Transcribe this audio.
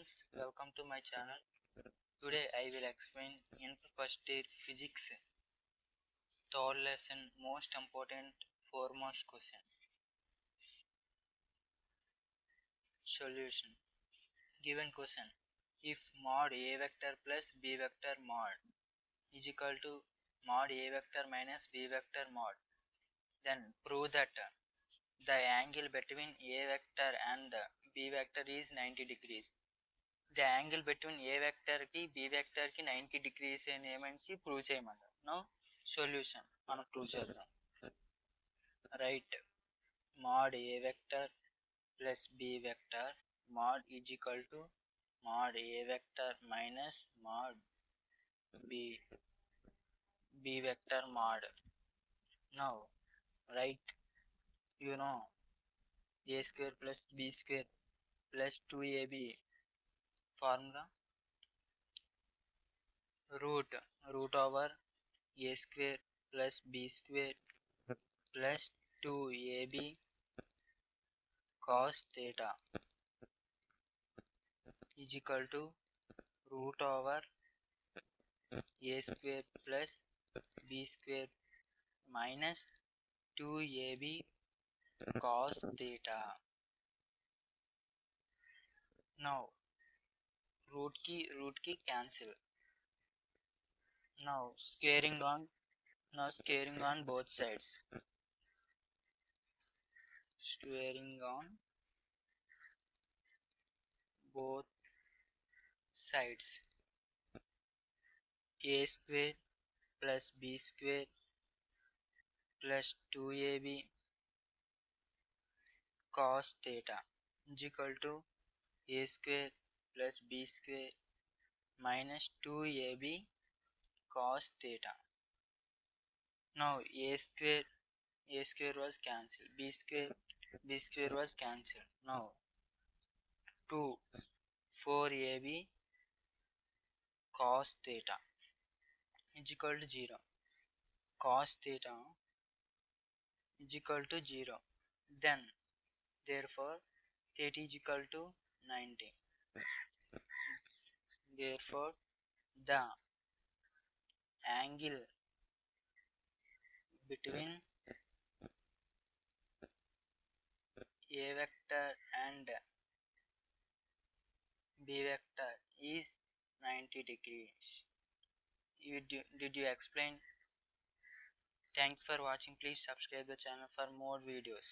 friends, welcome to my channel. Today I will explain in first year physics third lesson most important foremost question. Solution. Given question. If mod A vector plus B vector mod is equal to mod A vector minus B vector mod, then prove that the angle between A vector and B vector is 90 degrees. The angle between A vector ki B vector ki 90 degrees అని ఏమని prove చేయమన్నారు. No solution మనం prove చేద్దాం. Right mod A vector plus B vector mod is equal to mod A vector minus mod B vector mod. Now right, you know A square plus B square plus 2AB formula, root over A square plus B square plus 2AB cos theta is equal to root over A square plus B square minus 2AB cos theta. Now root ki cancel. Now squaring on both sides. Squaring on both sides. A square plus B square plus 2AB cos theta is equal to A square plus B square minus 2AB cos theta. Now A square was cancelled, B square was cancelled. Now 4AB cos theta is equal to 0. Cos theta is equal to 0. Then therefore theta is equal to 90. Therefore the angle between A vector and B vector is 90 degrees. Did you explain? Thanks for watching. Please subscribe the channel for more videos.